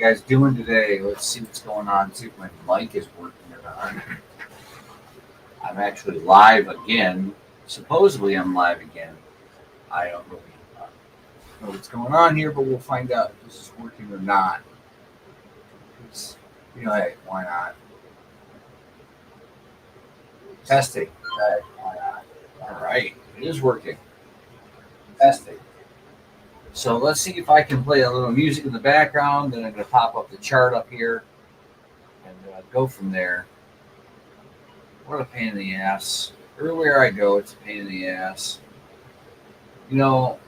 guys doing today? Let's see what's going on. See if my mic is working or not. I'm actually live again. Supposedly I'm live again. I don't really know what's going on here, but we'll find out if this is working or not. It's, hey, why not? Testing. Hey, why not? All right, it is working. Testing. So let's see if I can play a little music in the background. Then I'm going to pop up the chart up here and go from there. What a pain in the ass. Everywhere I go, it's a pain in the ass. I'm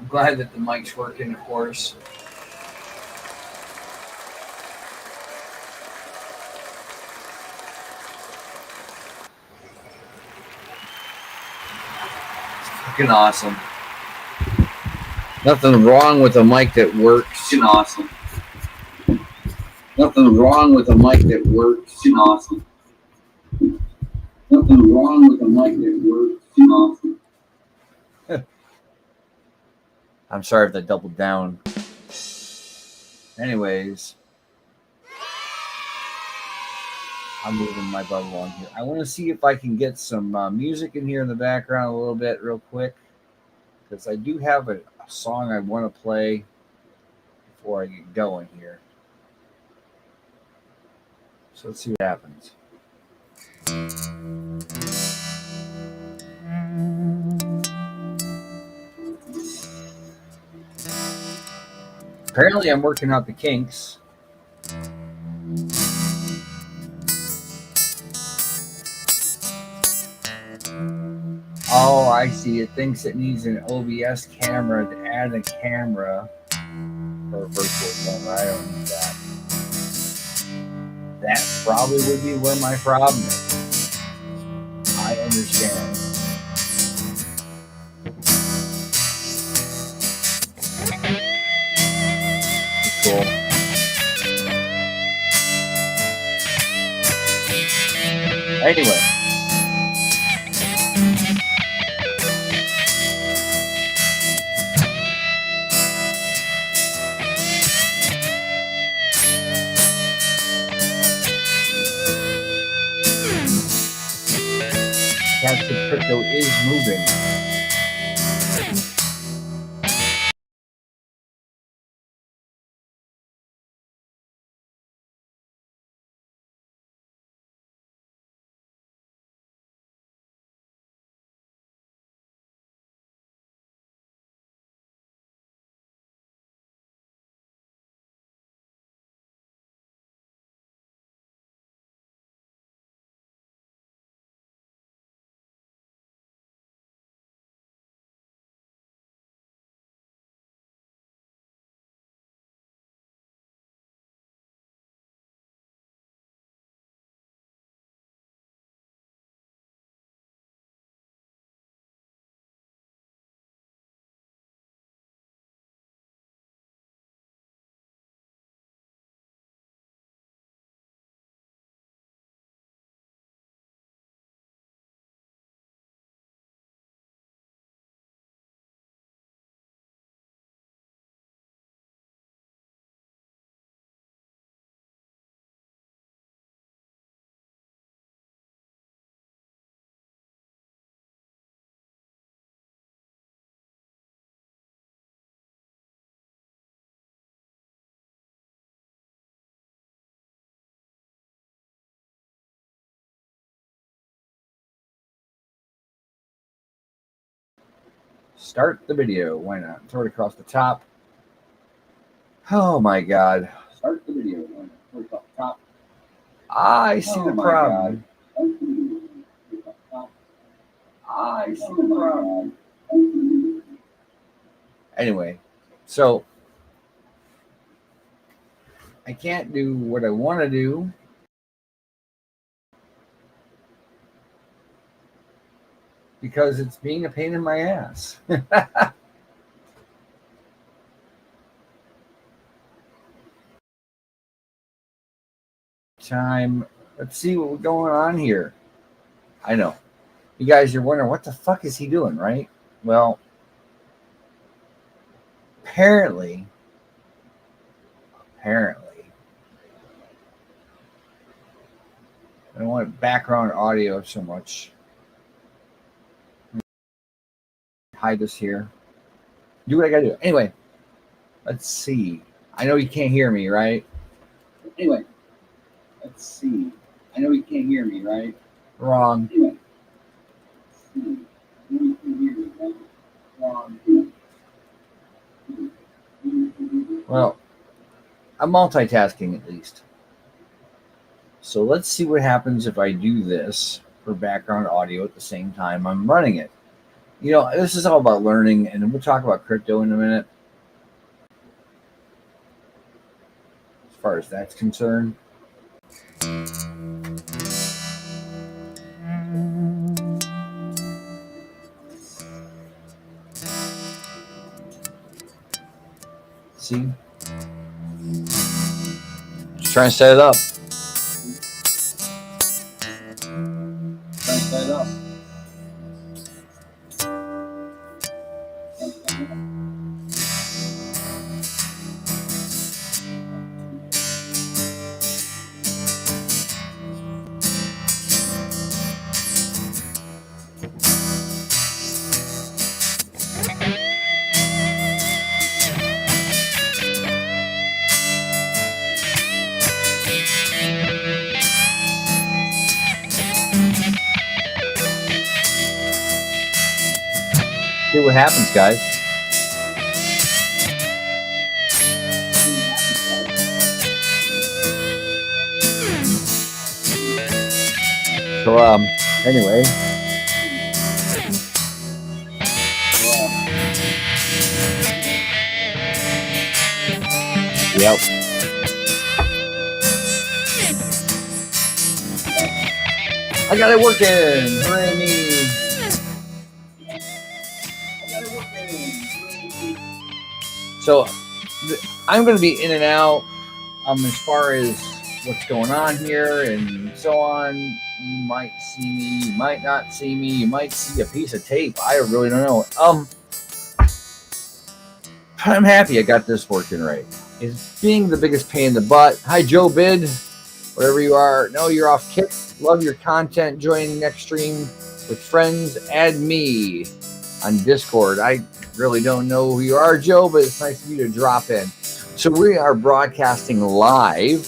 glad that the mic's working, of course. It's fucking awesome. Nothing wrong with a mic that works. Fucking awesome. Nothing wrong with a mic that works. Fucking awesome. Nothing wrong with a mic that works. Fucking awesome. I'm sorry if I doubled down. Anyways, I'm moving my butt along here. I want to see if I can get some music in here in the background a little bit real quick, because I do have a song I want to play before I get going here. So let's see what happens. Apparently I'm working out the kinks. Oh, I see. It thinks it needs an OBS camera to add a camera for a virtual camera. I don't need that. That probably would be where my problem is. I understand. Cool. Anyway. Captured crypto is moving. Start the video. Why not? Throw it across the top. Oh my God. Start the video. Why not? Throw it across the top. I see the problem. I see the problem. Anyway, so I can't do what I want to do because it's being a pain in my ass. Time. Let's see what's going on here. I know. You guys are wondering, what the fuck is he doing, right? Well, apparently apparently. I don't want background audio so much. Hide this here. Do what I gotta do. Anyway, let's see. I know you can't hear me, right? Anyway, let's see. I know you can't hear me, right? Wrong. Anyway, let's see. I know you can't hear me, right? Wrong. Well, I'm multitasking at least. So let's see what happens if I do this for background audio at the same time I'm running it. You know, this is all about learning, and we'll talk about crypto in a minute. As far as that's concerned. See? Just trying to set it up. Trying to set it up. See what happens, guys. So, anyway. Yep. I got it working. Hooray me. So I'm going to be in and out as far as what's going on here and so on. You might see me, you might not see me, you might see a piece of tape. I really don't know. But I'm happy I got this working right. It's being the biggest pain in the butt. Hi, Joe Bid, wherever you are. No, you're off kick. Love your content. Join next stream with friends. Add me on Discord. I really don't know who you are, Joe, but it's nice of you to drop in. So we are broadcasting live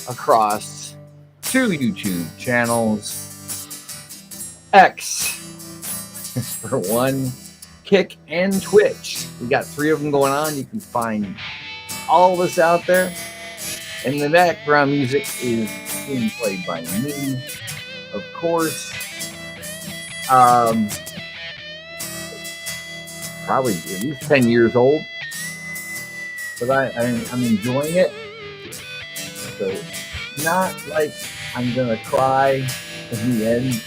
across 2 YouTube channels. X for one, Kick, and Twitch. We got 3 of them going on. You can find all of us out there. And the background music is being played by me, of course. Probably at least 10 years old, but I'm enjoying it. So not like I'm gonna cry in the end.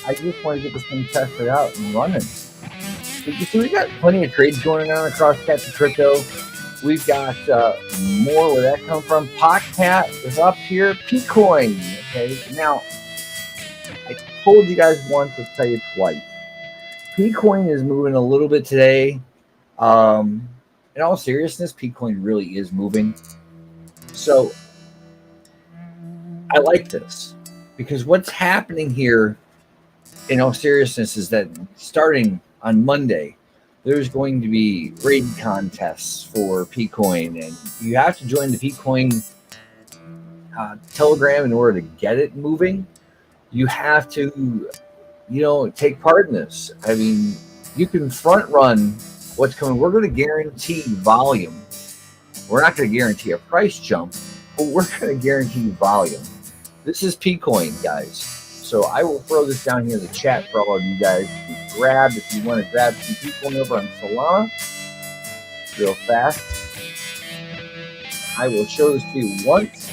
I just want to get this thing tested out and running. But you see, we got plenty of trades going on across Pt2 crypto. We've got more where that come from. Pt2 is up here. Pt2. Okay, now I told you guys once, let's tell you twice. Pt2 is moving a little bit today. In all seriousness, Pt2 really is moving. So I like this because what's happening here, in all seriousness, is that starting on Monday, there's going to be raid contests for Pt2, and you have to join the Pt2 Telegram in order to get it moving. You have to, take part in this. I mean, you can front run what's coming. We're going to guarantee volume. We're not going to guarantee a price jump, but we're going to guarantee volume. This is Pt2, guys. So I will throw this down here in the chat for all of you guys to grab if you want to grab some Pt2 over on Solana real fast. I will show this to you once.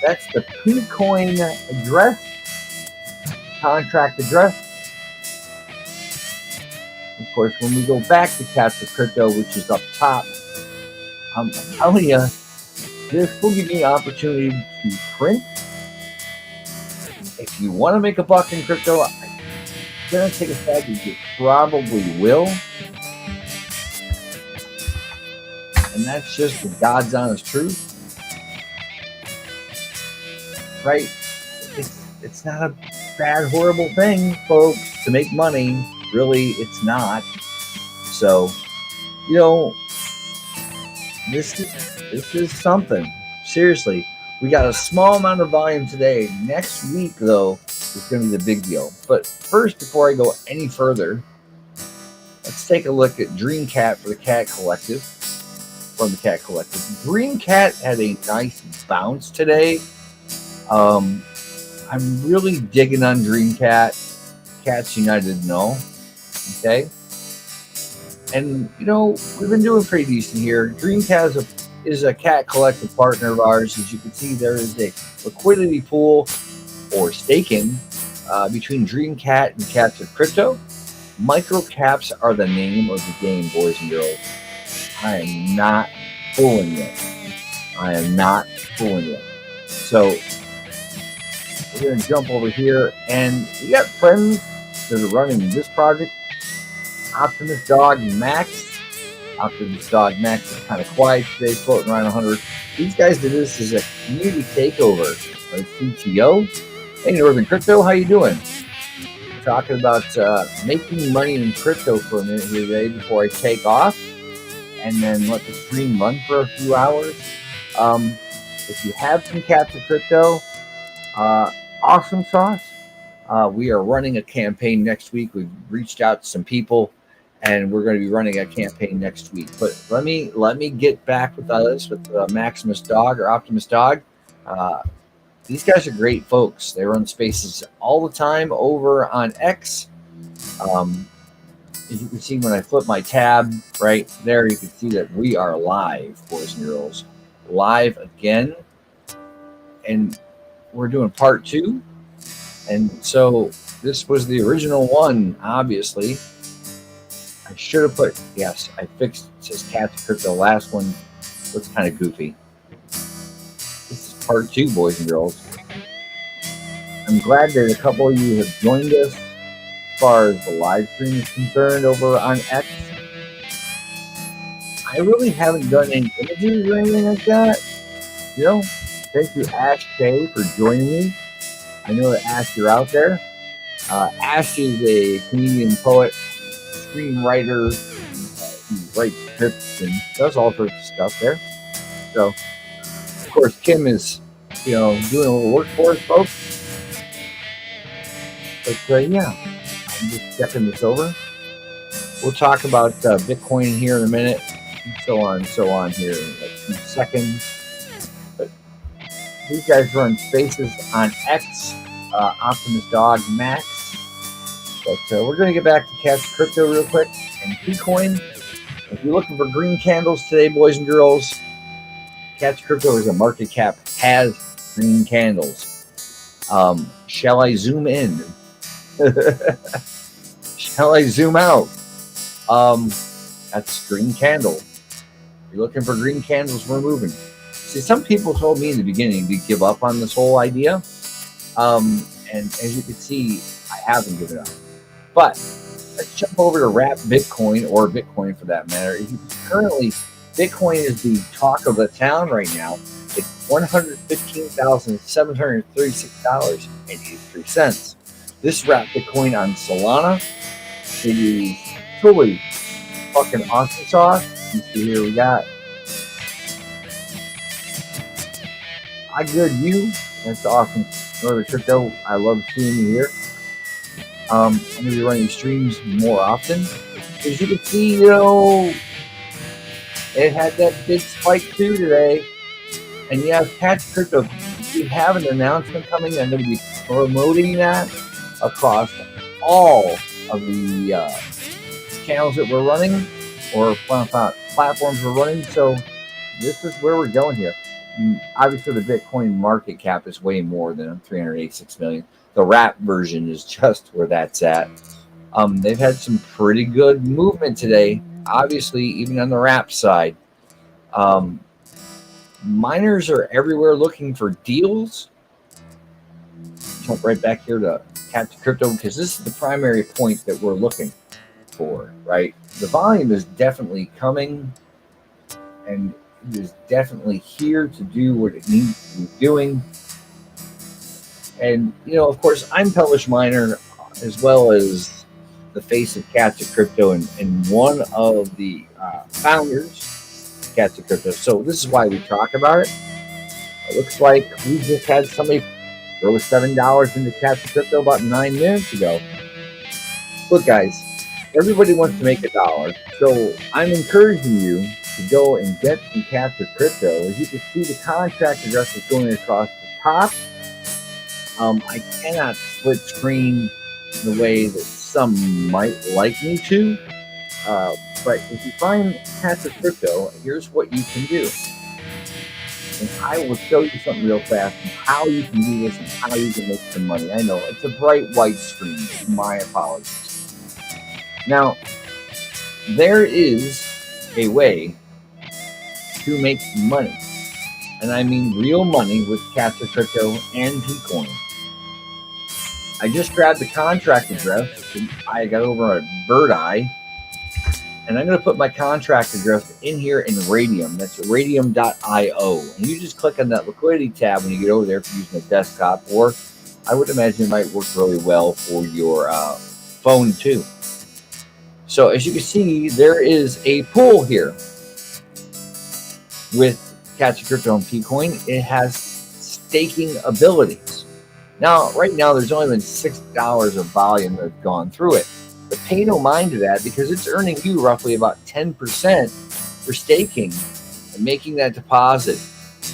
That's the Pt2 address, contract address. Of course, when we go back to Pt2 crypto, which is up top, I'm telling you, this will give you an opportunity to print. If you want to make a buck in crypto, I'm going to take a stab that you probably will. And that's just the God's honest truth. right? It's not a bad, horrible thing, folks, to make money. Really, it's not. So, you know, this is something. Seriously, we got a small amount of volume today. Next week, though, is going to be the big deal. But first, before I go any further, let's take a look at Dream Cat for the Cat Collective. From the Cat Collective, Dream Cat had a nice bounce today. I'm really digging on Dream Cat. Cats United, no. Okay. And, you know, we've been doing pretty decent here. Dream Cat is a Cat Collective partner of ours. As you can see, there is a liquidity pool or staking between Dream Cat and Cats of Crypto. Micro caps are the name of the game, boys and girls. I am not fooling you. I am not fooling you. So we're going to jump over here, and we got friends that are running this project. Optimus Dog Max. Optimus Dog Max is kind of quiet today, floating around 100. These guys did this as a community takeover by CTO. Hey, Northern Crypto, how you doing? We're talking about making money in crypto for a minute here today before I take off, and then let the stream run for a few hours. If you have some Cats of Crypto, awesome sauce. We are running a campaign next week. We've reached out to some people, and we're going to be running a campaign next week. But let me get back with us with Maximus Dog or Optimus Dog. These guys are great folks. They run spaces all the time over on X. As you can see, when I flip my tab right there, you can see that we are live, boys and girls. Live again. And we're doing part 2. And so this was the original one, obviously. I should have put, yes, I fixed it. Says Cats Crypto. The last one looks kind of goofy. This is part 2, boys and girls. I'm glad that a couple of you have joined us as far as the live stream is concerned over on X. I really haven't done any images or anything like that. You know, thank you, Ash K, for joining me. I know that Ash, you're out there. Ash is a comedian, poet, screenwriter. He writes scripts and does all sorts of stuff there. So, of course, Kim is, you know, doing a little work for us, folks. But yeah, I'm just checking this over. We'll talk about Bitcoin here in a minute, and so on here in like 2 seconds. But these guys run spaces on X, Optimus Dog Max. But we're going to get back to Cats Crypto real quick and Bitcoin. If you're looking for green candles today, boys and girls, Cats Crypto is a market cap, has green candles. Shall I zoom in? Shall I zoom out? That's green candle. If you're looking for green candles, we're moving. See, some people told me in the beginning to give up on this whole idea. And as you can see, I haven't given up. But let's jump over to Wrap Bitcoin, or Bitcoin for that matter. Currently, Bitcoin is the talk of the town right now. It's $115,736.83. This Wrap Bitcoin on Solana is totally fucking awesome sauce. You see here we got I Good You. That's awesome. Northern Crypto, I love seeing you here. I'm going to be running streams more often. As you can see, you know, it had that big spike too today. And yeah, Cats Crypto, we have an announcement coming. I'm going to be promoting that across all of the channels that we're running, or platforms we're running. So this is where we're going here. Obviously, the Bitcoin market cap is way more than 386 million. The Wrap version is just where that's at. They've had some pretty good movement today, obviously, even on the Wrap side. Miners are everywhere looking for deals. Jump right back here to Cats Crypto, because this is the primary point that we're looking for, right? The volume is definitely coming, and it is definitely here to do what it needs to be doing. And, of course, I'm Publish Miner as well as the face of Cats of Crypto and one of the founders of Cats of Crypto. So this is why we talk about it. It looks like we just had somebody throw $7 into Cats of Crypto about 9 minutes ago. Look, guys, everybody wants to make $1. So I'm encouraging you to go and get some Cats of Crypto. As you can see, the contract address is going across the top. I cannot split screen the way that some might like me to. But if you find Cats of Crypto, here's what you can do. And I will show you something real fast and how you can do this and how you can make some money. I know it's a bright white screen. My apologies. Now, there is a way to make money. And I mean real money with Cats of Crypto and Bitcoin. I just grabbed the contract address. I got over at Bird Eye. And I'm going to put my contract address in here in Radium. That's radium.io. And you just click on that liquidity tab when you get over there if you're using a desktop. Or I would imagine it might work really well for your phone too. So as you can see, there is a pool here with Cats of Crypto and Bitcoin. It has staking abilities. Now, right now, there's only been $6 of volume that's gone through it. But pay no mind to that because it's earning you roughly about 10% for staking and making that deposit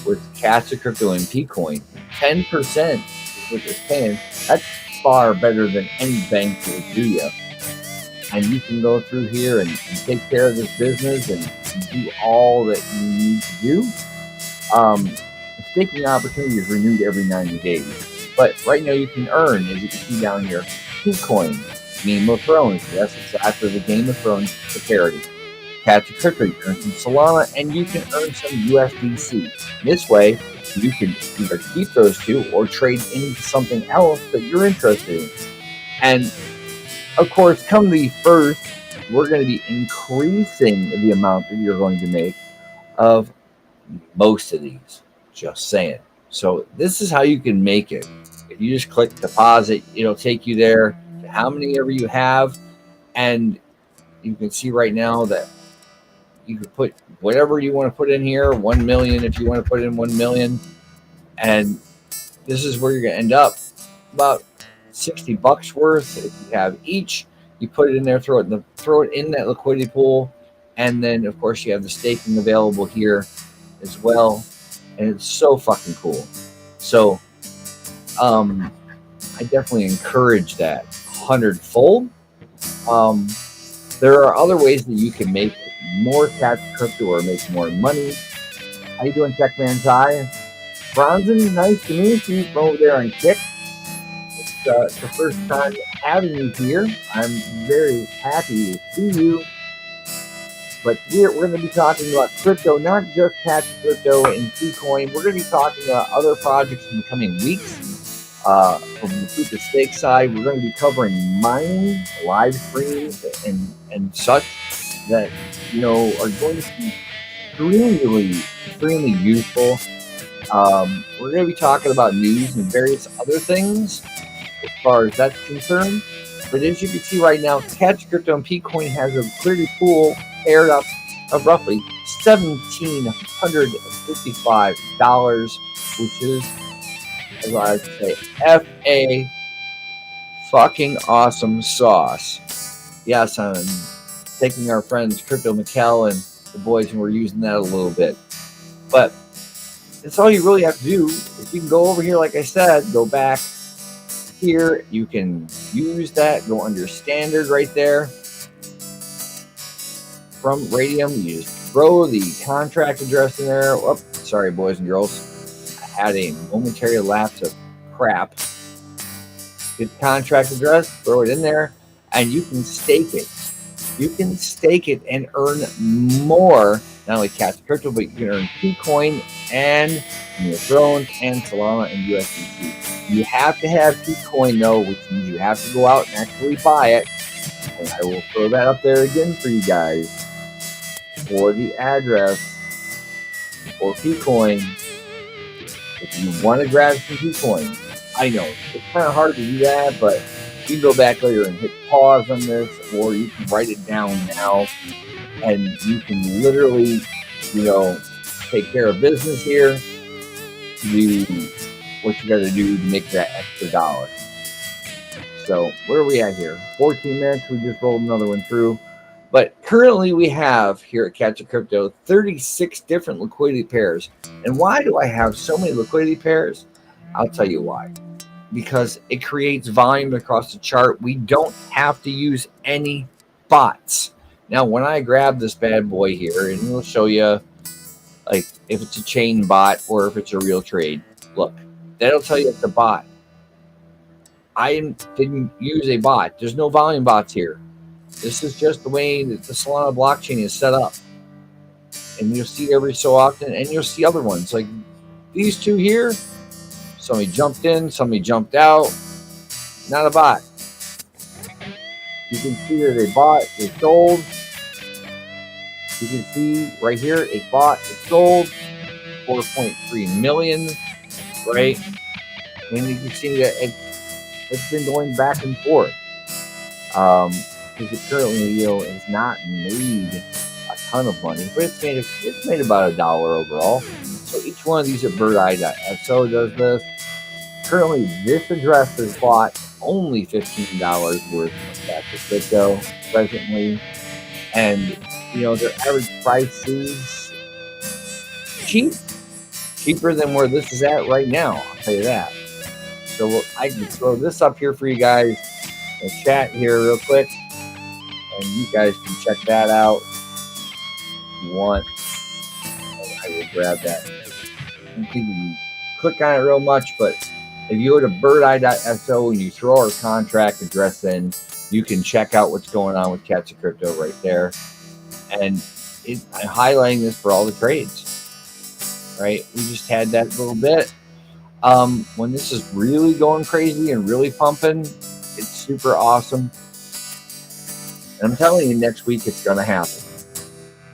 with Cats of Crypto and Bitcoin. 10% is what they're paying. That's far better than any bank would do you. And you can go through here and take care of this business and do all that you need to do. The staking opportunity is renewed every 90 days. But right now you can earn, as you can see down here, Bitcoin, Game of Thrones. Yes, it's after the Game of Thrones, the parody. Cats of Crypto, you can earn some Solana, and you can earn some USDC. This way, you can either keep those two or trade into something else that you're interested in. And of course, come the first, we're going to be increasing the amount that you're going to make of most of these. Just saying. So this is how you can make it. If you just click deposit, it'll take you there to how many ever you have. And you can see right now that you can put whatever you want to put in here, 1 million if you want to put in 1 million. And this is where you're going to end up. About $60 worth if you have each. You put it in there, throw it in that liquidity pool. And then, of course, you have the staking available here as well. And it's so fucking cool. So I definitely encourage that 100-fold. There are other ways that you can make more Cats of Crypto or make more money. How you doing, Techman Ty? Bronson, nice to meet you from over there on Kick. It's the first time having you here. I'm very happy to see you. But we're going to be talking about crypto, not just Cats of Crypto and Bitcoin. We're going to be talking about other projects in the coming weeks. From the proof of stake side, we're going to be covering mining, live streams, and such that are going to be extremely useful. We're going to be talking about news and various other things as far as that's concerned. But as you can see right now, Cats of Crypto and Bitcoin has a liquidity pool aired up of roughly $1,755, which is, as I say, F.A. fucking awesome sauce. Yes, I'm taking our friends Crypto Mikkel and the boys, and we're using that a little bit. But that's all you really have to do. If you can go over here, like I said, go back here. You can use that. Go under standard right there. From Radium, you just throw the contract address in there. Whoop, sorry, boys and girls. I had a momentary lapse of crap. Get the contract address, throw it in there, and you can stake it. You can stake it and earn more, not only Cats of Crypto, but you can earn Bitcoin and Game of Thrones and Solana and USDC. You have to have Bitcoin, though, which means you have to go out and actually buy it. And I will throw that up there again for you guys. For the address for Bitcoin, if you want to grab some Bitcoin, I know it's kind of hard to do that, but you can go back later and hit pause on this, or you can write it down now, and you can literally, take care of business here. Do what you got to do to make that extra dollar. So where are we at here? 14 minutes. We just rolled another one through. But currently we have here at Catch a Crypto 36 different liquidity pairs. And why do I have so many liquidity pairs? I'll tell you why. Because it creates volume across the chart. We don't have to use any bots. Now, when I grab this bad boy here, and we'll show you like if it's a chain bot or if it's a real trade. Look, that'll tell you it's a bot. I didn't use a bot. There's no volume bots here. This is just the way that the Solana blockchain is set up. And you'll see every so often, and you'll see other ones like these two here. Somebody jumped in, somebody jumped out. Not a bot. You can see that they bought, they sold. You can see right here, it bought, it sold, 4.3 million, right? And you can see that it's been going back and forth. Because it currently, has not made a ton of money, but it's made about $1 overall. So each one of these at birdeye.so does this. Currently, this address has bought only $15 worth of Bag of COC presently, and their average price is cheaper than where this is at right now. I'll tell you that. So I can throw this up here for you guys in chat here real quick, and you guys can check that out if you want. And I will grab that. I don't think you click on it real much, but if you go to birdeye.so and you throw our contract address in, you can check out what's going on with Catch a Crypto right there. And I'm highlighting this for all the trades, right? We just had that little bit. When this is really going crazy and really pumping, it's super awesome. And I'm telling you, next week it's going to happen.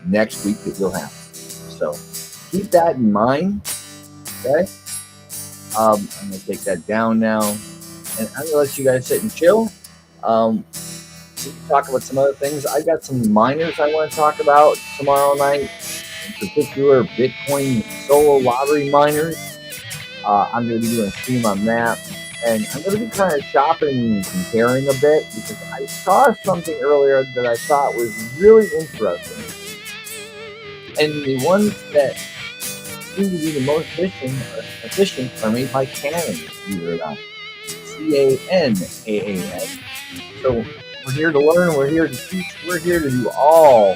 Next week it will happen. So keep that in mind, okay? I'm going to take that down now. And I'm going to let you guys sit and chill. We can talk about some other things. I got some miners I want to talk about tomorrow night, in particular Bitcoin solo lottery miners. I'm going to be doing a stream on that. And I'm going to be kind of shopping and comparing a bit because I saw something earlier that I thought was really interesting. And the ones that seem to be the most efficient are made by Canon, believe it or not. CANAAN. So we're here to learn, we're here to teach, we're here to do all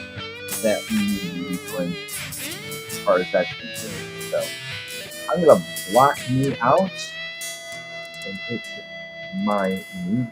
that we need to be doing as far as that's concerned. So I'm going to block me out and hit my mute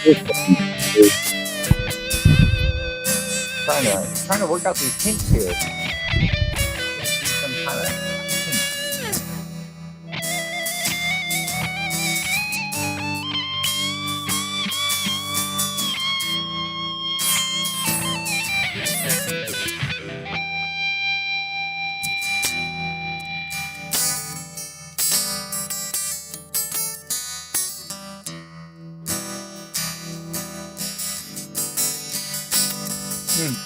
Trying to work out these kinks here. Some kind of kink.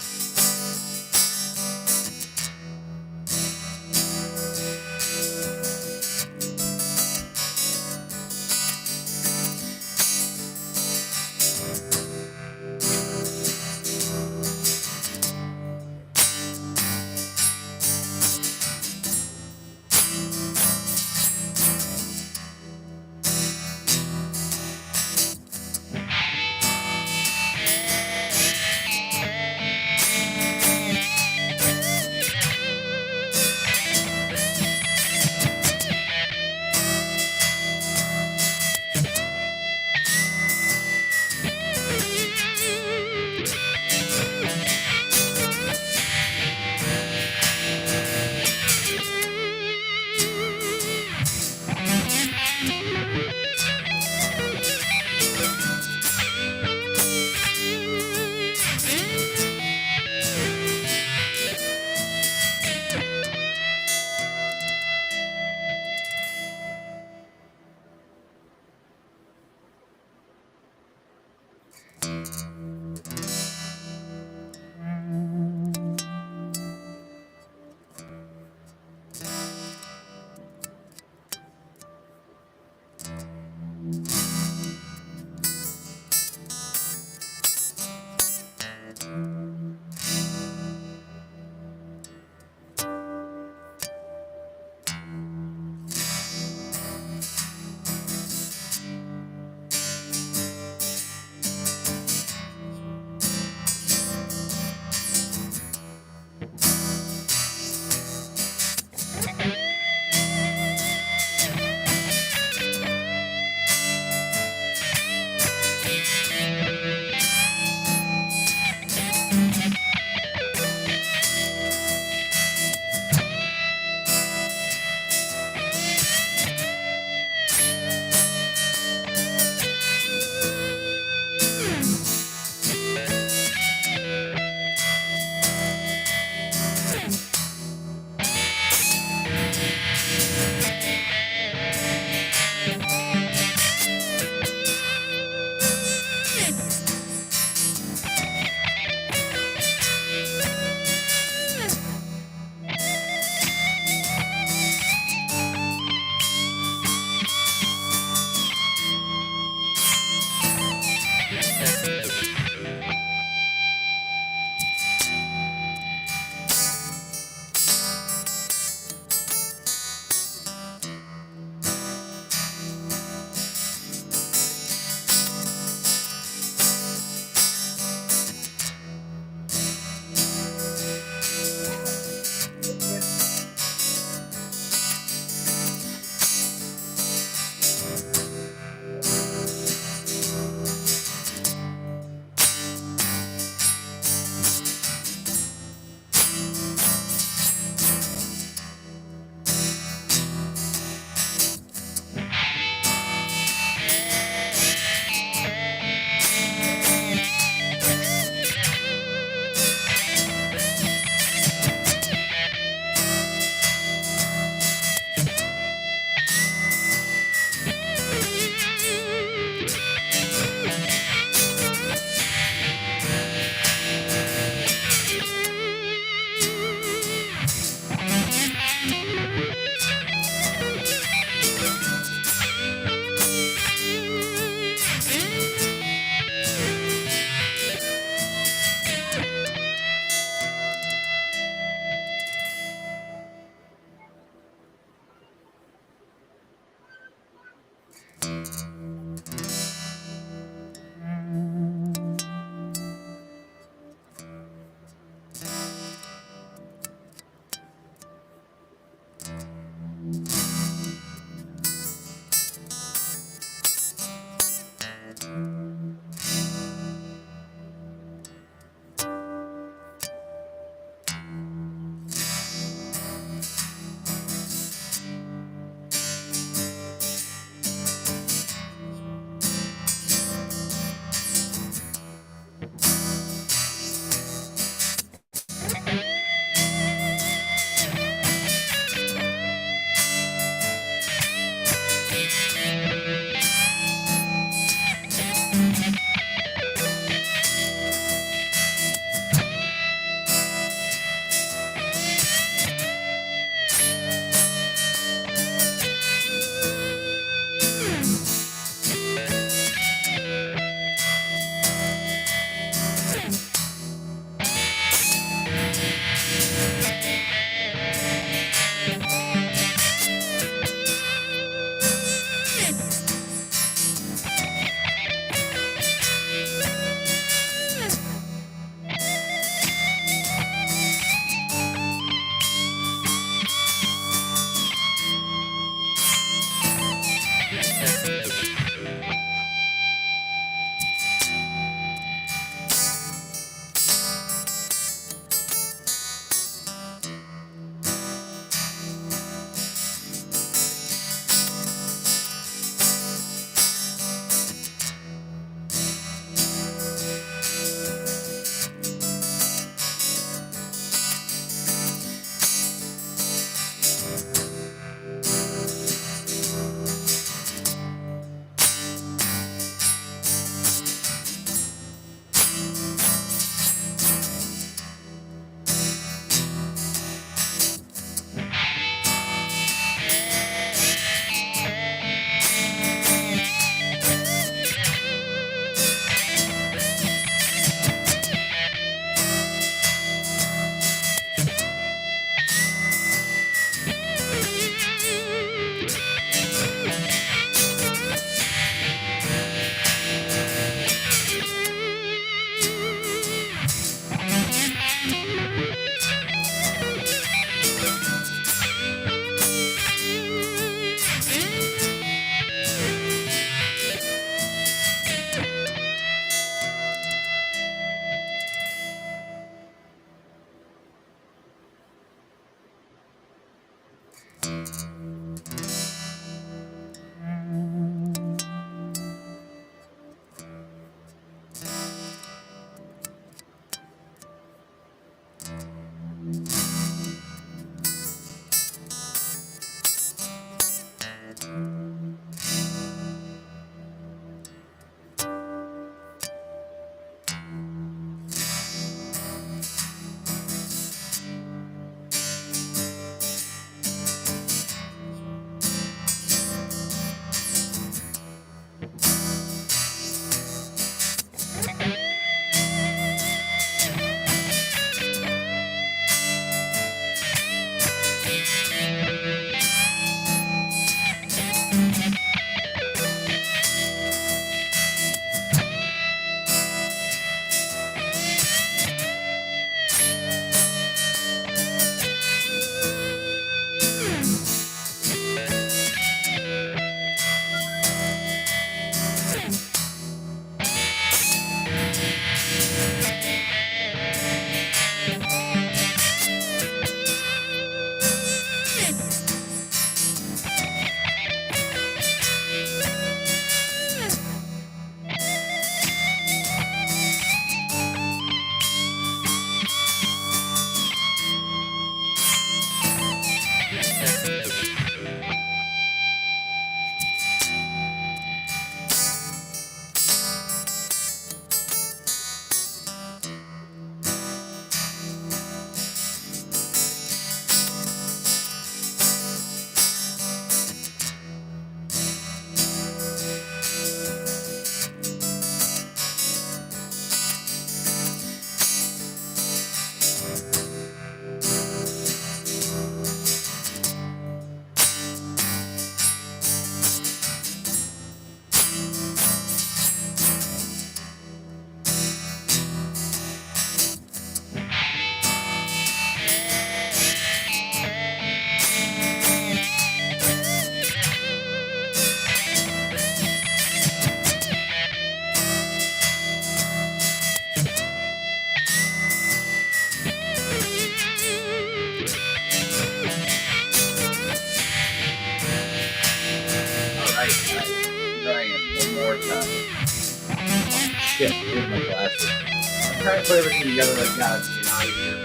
shit, here's my glasses. I'm trying to put everything together like that to get out of here.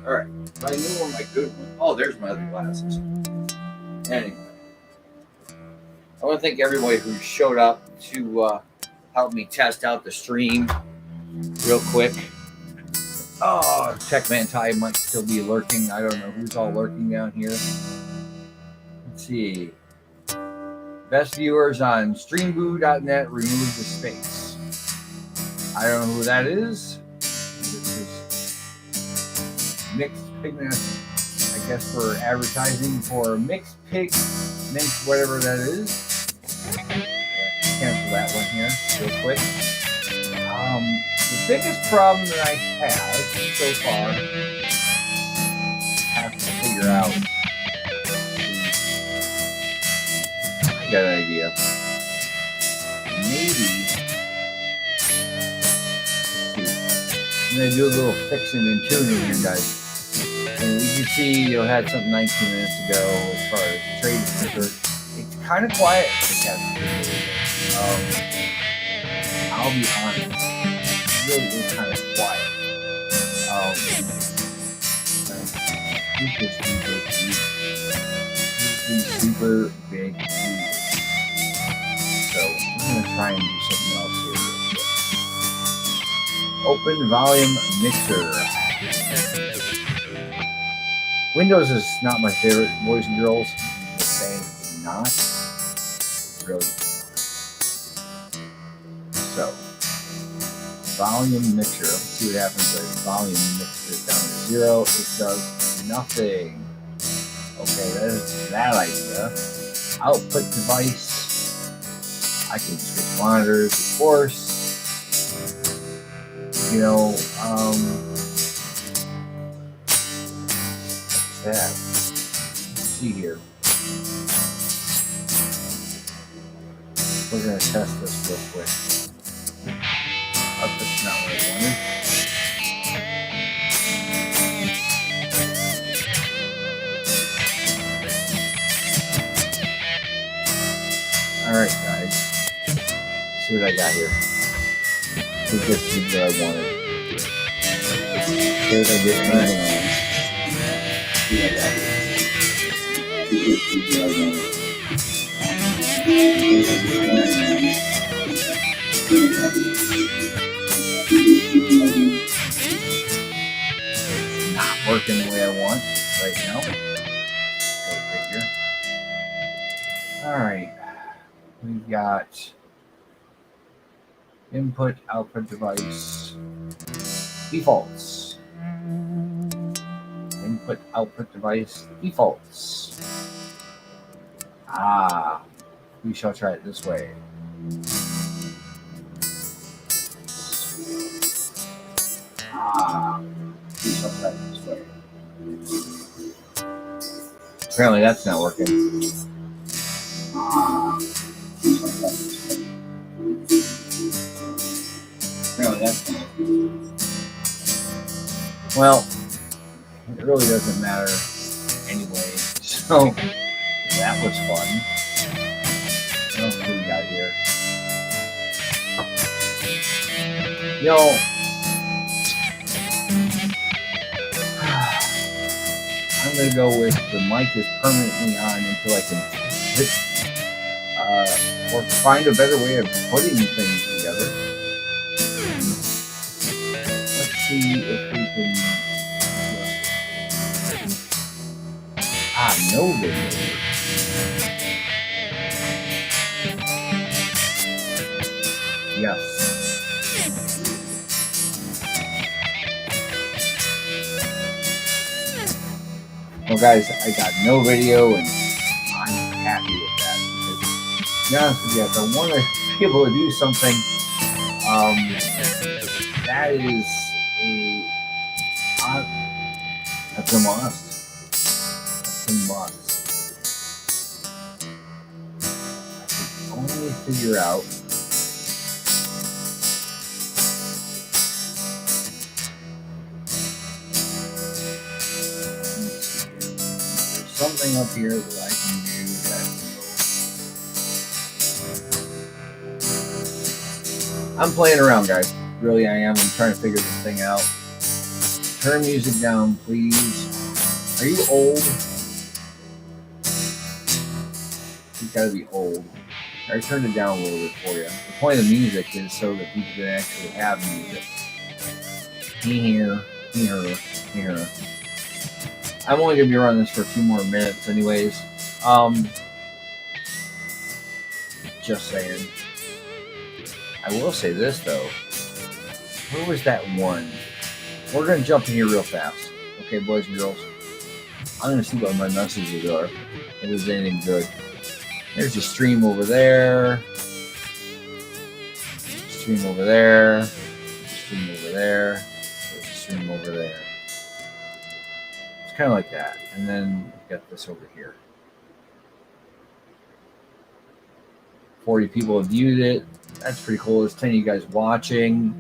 Alright, I knew where my good one. Oh, there's my other glasses. Anyway, I want to thank everybody who showed up to help me test out the stream real quick. Oh, Techman Ty might still be lurking. I don't know who's all lurking down here. Let's see. Best viewers on streamboo.net remove the space. I don't know who that is. This is Mixed Pigment, I guess, for advertising for Mixed Pig, Mixed whatever that is. Cancel that one here real quick. The biggest problem that I have so far, I have to figure out. I got an idea. Maybe. I'm going to do a little fixing and tuning here, guys. And you can see, you had something 19 minutes ago as far as trade is concerned. It's kind of quiet. I'll be honest. It really is kind of quiet. Super big users. So I'm going to try and do something else here real quick. Open volume mixer. Windows is not my favorite, boys and girls. I'm just saying, not really. So, volume mixer. Let's see what happens if volume mixer is down to 0. It does nothing. Okay, that is that idea. Output device. I can switch monitors, of course. You know, what's that? Let's see here. We're going to test this real quick. Oh, that's not what I wanted. Alright, guys. Let's see what I got here. I think this is what I wanted. Should I get anything on? See what I got here. This is what I wanted. It's not working the way I want right now. Go figure. Alright. We've got input, output device, defaults. Input, output device, defaults. We shall try it this way. We shall try it this way. Apparently that's not working. Apparently that's not working. Well, it really doesn't matter anyway. So that was fun. What else do we got here? Yo, I'm gonna go with the mic is permanently on until I can hit, or find a better way of putting things together. Let's see if we can. No video. Yes. Well, guys, I got no video, and I'm happy with that. Because, to be honest with you, if I want to be able to do something, that is that's a must. I can only figure out something up here that I can do that. I'm playing around, guys. Really, I am. I'm trying to figure this thing out. Turn music down, please. Are you old? You gotta be old. I turned it down a little bit for you. The point of music is so that people can actually have music. Here. I'm only gonna be running this for a few more minutes, anyways. Just saying. I will say this though. Where was that one? We're gonna jump in here real fast. Okay, boys and girls. I'm gonna see what my messages are. If there's anything good. There's a stream over there. Stream over there. Stream over there. There's a stream over there. It's kind of like that. And then we've got this over here. 40 people have viewed it. That's pretty cool. There's 10 of you guys watching.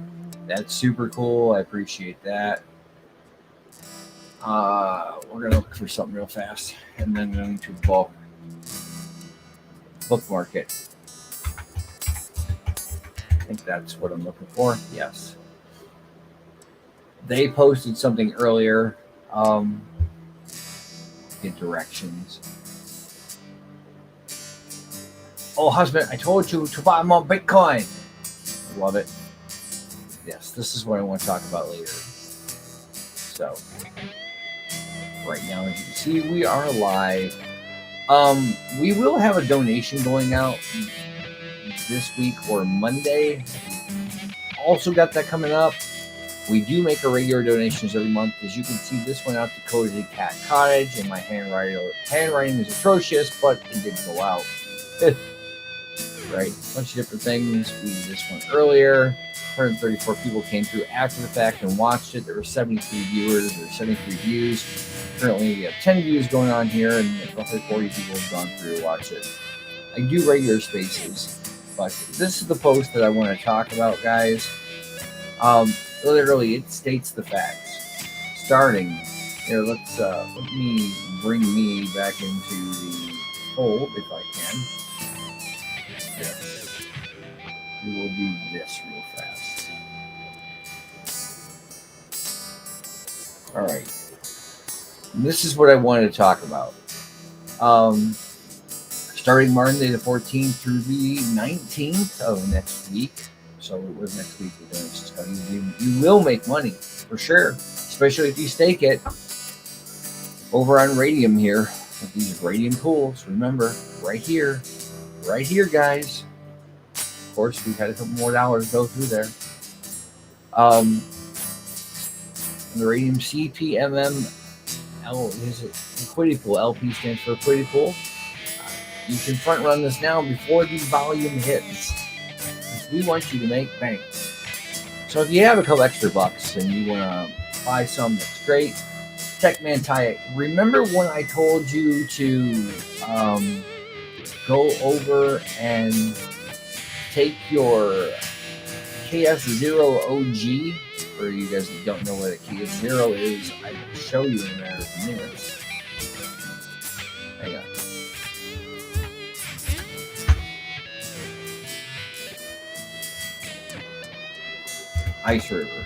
That's super cool. I appreciate that. We're going to look for something real fast. And then going to bookmark it. I think that's what I'm looking for. Yes. They posted something earlier. Get directions. Oh, husband, I told you to buy more Bitcoin. Love it. Yes, this is what I want to talk about later. So, right now, as you can see, we are live. We will have a donation going out this week or Monday. Also got that coming up. We do make our regular donations every month. As you can see, this went out to Cozy Cat Cottage, and my handwriting is atrocious, but it did go out. Right, a bunch of different things. We did this one earlier. 134 people came through after the fact and watched it. There were 73 viewers. There were 73 views. Currently, we have 10 views going on here, and roughly 40 people have gone through to watch it. I do regular spaces, but this is the post that I want to talk about, guys. Literally, it states the facts. Starting here, let me bring me back into the fold if I can. Yes. We will do this real fast. All right. And this is what I wanted to talk about. Starting Monday the 14th through the 19th of next week. So it was next week we're doing this. You will make money for sure, especially if you stake it over on Radium here with these Radium pools. Remember, right here, guys. Of course, we've had a couple more dollars go through there. The Radium CPMM is it liquidity pool? LP stands for liquidity pool. You can front run this now before the volume hits. We want you to make bank. So if you have a couple extra bucks and you want to buy some, that's great. Techman Tie. Remember when I told you to go over and take your KS0 OG? For you guys that don't know what a KS0 is, I will show you in a matter of minutes. Hang on. Ice River.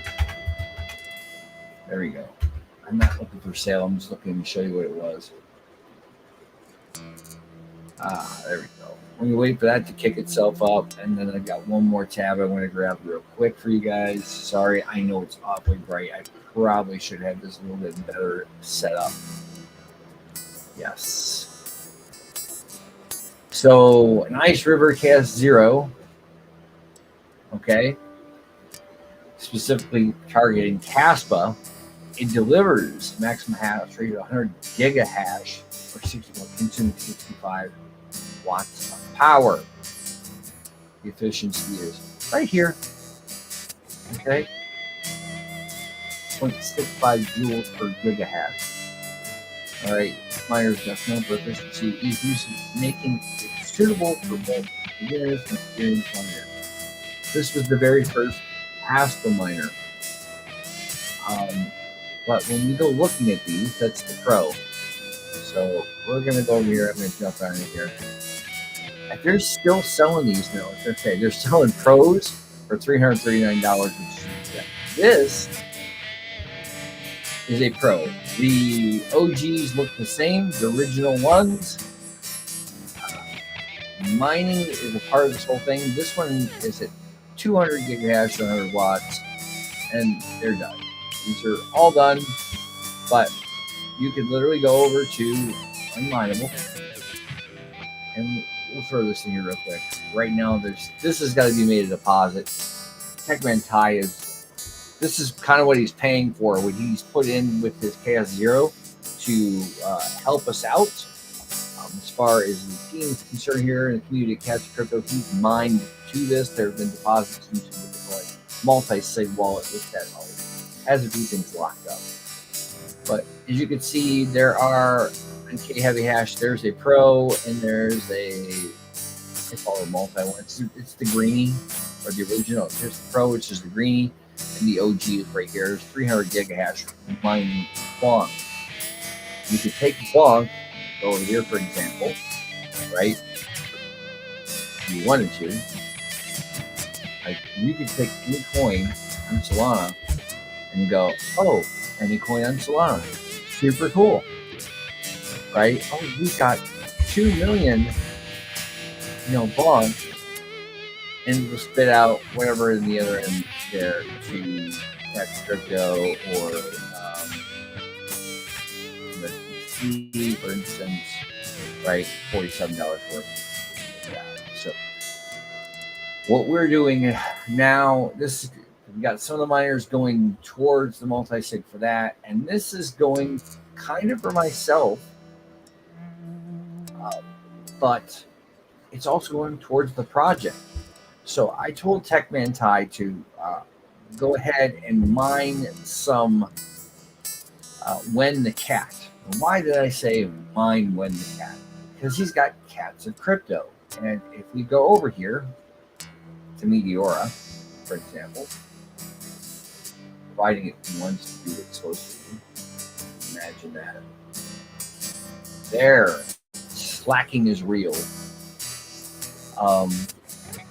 There we go. I'm not looking for sale. I'm just looking to show you what it was. There we go. We're going to wait for that to kick itself up. And then I've got one more tab I want to grab real quick for you guys. Sorry, I know it's awfully bright. I probably should have this a little bit better set up. Yes. So, an Ice River KS0. Okay. Specifically targeting Caspa, it delivers maximum hash rate of 100 gigahash or 61, consuming 65 watts of power. The efficiency is right here. Okay, 0.65 joules per gigahash. All right, miners just known for efficiency is used making it suitable for both beginners and experienced miners. This was the very first Caspa miner. But when you go looking at these, that's the Pro. So we're gonna go over here. I'm gonna jump out of here. If they're still selling these now, it's okay. They're selling pros for $339, which is this is a pro. The OGs look the same, the original ones. Mining is a part of this whole thing. This one is at 200 gigahash, 100 watts, and they're done. These are all done, but you can literally go over to Unmineable, and we'll throw this in here real quick. Right now, this has got to be made a deposit. Techman Ty this is kind of what he's paying for, what he's put in with his Chaos Zero to help us out. As far as the team is concerned here in the community of Catch Crypto, he's mined to this. There have been deposits into the Bitcoin multi-sig wallet, which has a few things locked up. But as you can see, there are in K Heavy Hash, there's a pro and there's I call it multi one. It's the greenie or the original. Here's the pro, which is the greenie, and the OG is right here. There's 300 gigahash mining Bong. You could take the Bong, go over here, for example, right? If you wanted to, like you could take any coin on Solana and go, oh, any coin on Solana, super cool, right? Oh, we've got 2 million, Bong, and we'll spit out whatever in the other end there to Catch Crypto or Pt2, for instance, right? $47 worth. Yeah. So what we're doing now, we got some of the miners going towards the multi-sig for that, and this is going kind of for myself, but it's also going towards the project. So I told Techman Ty to go ahead and mine some When the Cat. And why did I say mine When the Cat? Because he's got Cats of Crypto. And if we go over here to Meteora, for example, providing it wants to do what it's supposed to do. Imagine that. There. Slacking is real.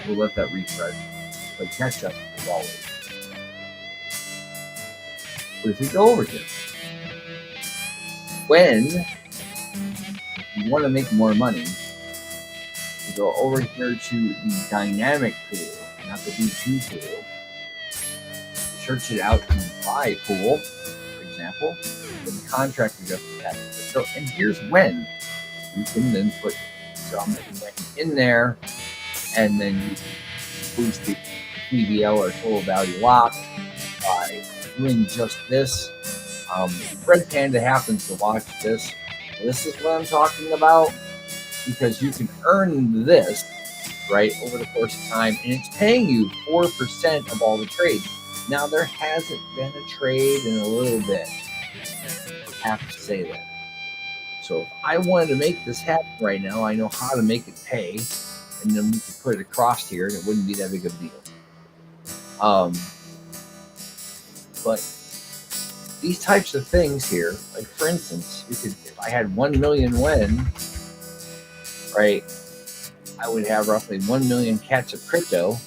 We'll let that refresh. But catch up as always. But if we go over here, when you want to make more money, you go over here to the dynamic pool, not the D2 pool. Search it out in the buy pool, for example, with the contract adjustment. So, and here's when you can then put some in there, and then you boost the TVL or total value lock by doing just this. Red Panda happens to watch this. This is what I'm talking about, because you can earn this right over the course of time, and it's paying you 4% of all the trades. Now, there hasn't been a trade in a little bit. I have to say that. So if I wanted to make this happen right now, I know how to make it pay, and then we could put it across here, and it wouldn't be that big of a deal. But these types of things here, like for instance, if I had 1 million when, right, I would have roughly 1 million Cats of Crypto,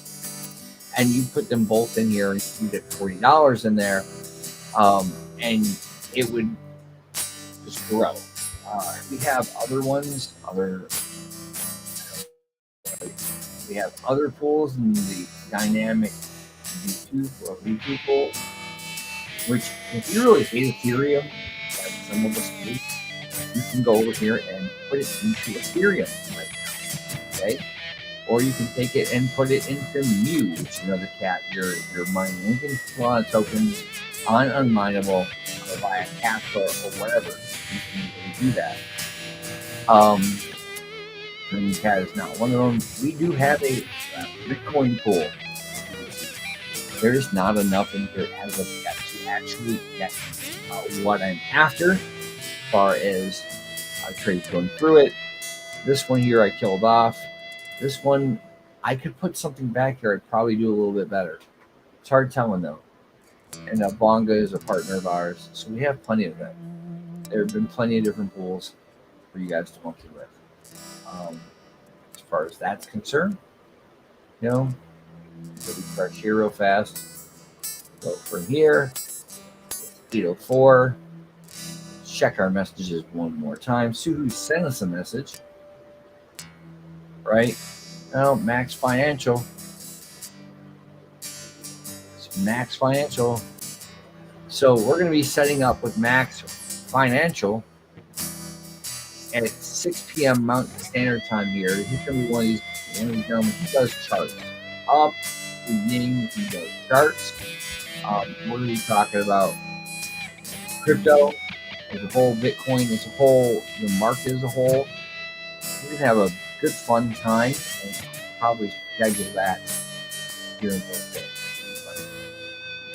and you put them both in here, and you get $40 in there, and it would just grow. We have other ones, we have other pools in the dynamic V2 or V2 pool, which if you really hate Ethereum, like some of us do, you can go over here and put it into Ethereum right now, okay? Or you can take it and put it into Mu, which is another cat. You're mining anything Solana tokens on Unmineable or via Casper or whatever. You can really do that. Green Cat is not one of them. We do have a Bitcoin pool. There's not enough in here as of yet to actually get what I'm after, as far as trades going through it. This one here I killed off. This one, I could put something back here. I'd probably do a little bit better. It's hard telling though. And Bonga is a partner of ours, so we have plenty of that. There have been plenty of different pools. for you guys to monkey with. As far as that's concerned, so we refresh here real fast. Go from here, 804. Check our messages one more time. Suhu sent us a message, right? Now, Max Financial. It's Max Financial. So we're going to be setting up with Max Financial at 6 p.m. Mountain Standard Time here. He's going to be one of these gentlemen who does charts. Up, yin, he does charts. We're going to be talking about crypto as a whole, Bitcoin as a whole, the market as a whole. We're going to have a good fun time and probably schedule that here in those days.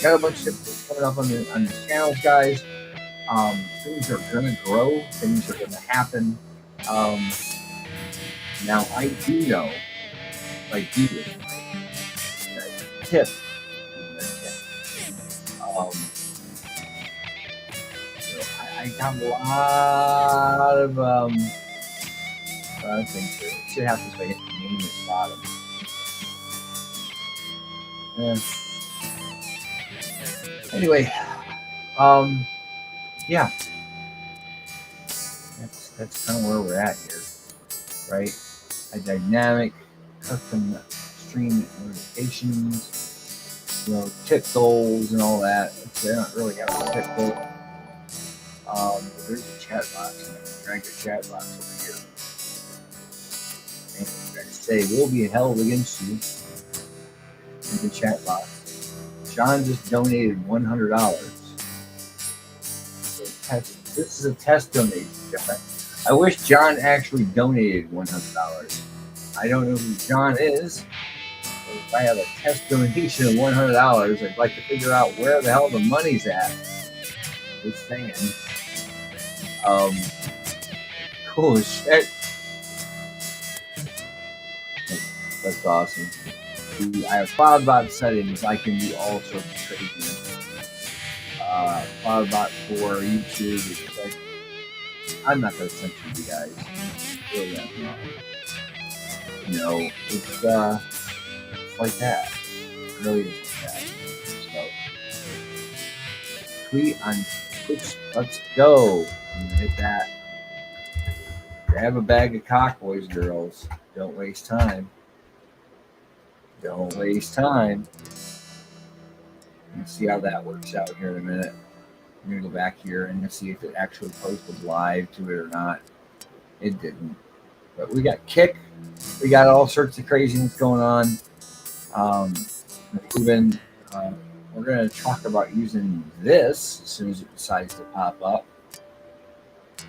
Got a bunch of things coming up on the channels, guys. Things are going to grow. Things are going to happen. Now, I do know, like you did, tip. I got a lot of things here. Should have to say name at the bottom. Anyway, yeah, that's kind of where we're at here, right? A dynamic custom stream notifications, tip goals and all that. They don't really have a tip goal. There's a chat box. And I can drag the chat box over here. And I say we'll be held against you in the chat box. John just donated $100. This is a test donation. I wish John actually donated $100. I don't know who John is. But if I have a test donation of $100, I'd like to figure out where the hell the money's at. Just saying. Cool as shit. That's awesome. I have CloudBot settings. I can do all sorts of crazy. CloudBot for YouTube. Like, I'm not going to censor you guys. Really, it's like that. It really is like that. So, tweet on Twitch. Let's go. I'm gonna hit that. Grab a bag of COC, boys and girls. Don't waste time. Don't waste time. Let's see how that works out here in a minute. I'm going to go back here and see if it actually posted live to it or not. It didn't. But we got Kick. We got all sorts of craziness going on. We're going to talk about using this as soon as it decides to pop up.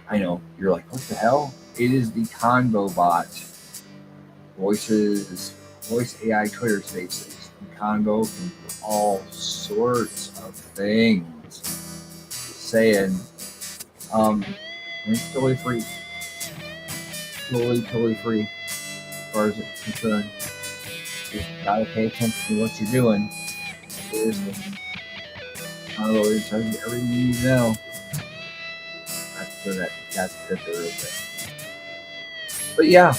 I know. You're like, what the hell? It is the Convo bot. Voice AI Twitter Spaces. The Convo can do all sorts of things. Just saying. It's totally free. Totally free. As far as it's concerned. Just gotta pay attention to what you're doing. Seriously. Convo is telling you everything you need to know. That's good to real quick. But yeah.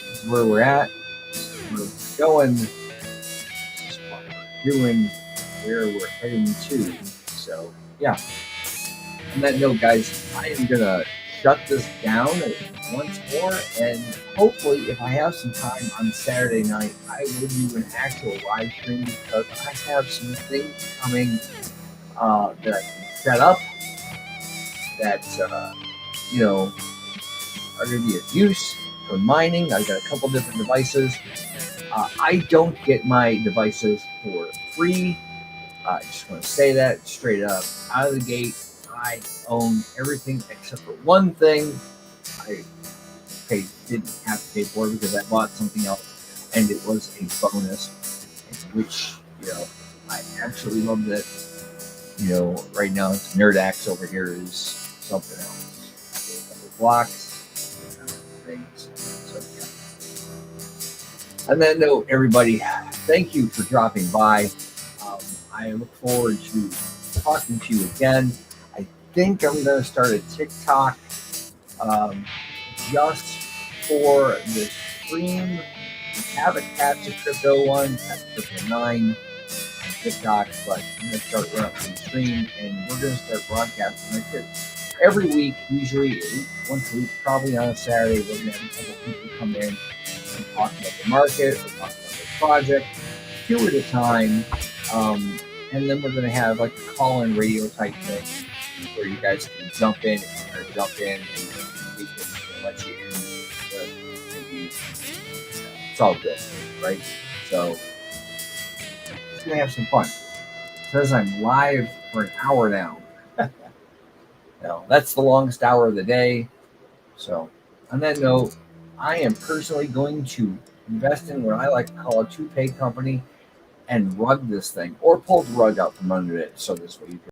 This is where we're at. Where we're going. This is what we're doing. Where we're heading to. So yeah. On that note, guys, I am gonna shut this down once more, and hopefully, if I have some time on Saturday night, I will do an actual live stream because I have some things coming that I can set up that are going to be of use for mining. I've got a couple different devices. I don't get my devices for free. I just want to say that straight up out of the gate. I own everything except for one thing. I didn't have to pay for it because I bought something else, and it was a bonus, which I actually loved it. Right now it's Nerdax over here is something else. I get a couple blocks, things. So on that note, everybody, thank you for dropping by. I look forward to talking to you again. I think I'm going to start a TikTok just for the stream. We have a Cats of Crypto one, Cats of Crypto 9 on TikTok, but I'm going to start running some stream and we're going to start broadcasting like this every week, usually once a week, probably on a Saturday. We're going to have a couple people come in and talk about the market, or talk about the project, two at a time. And then we're going to have like a call-in radio type thing where you guys can jump in if you want to jump in, and we can let you in. Maybe it's all good, right? So just gonna have some fun. It says I'm live for an hour now. Now that's the longest hour of the day. So on that note, I am personally going to invest in what I like to call a toupee company and rug this thing, or pull the rug out from under it, so this way you can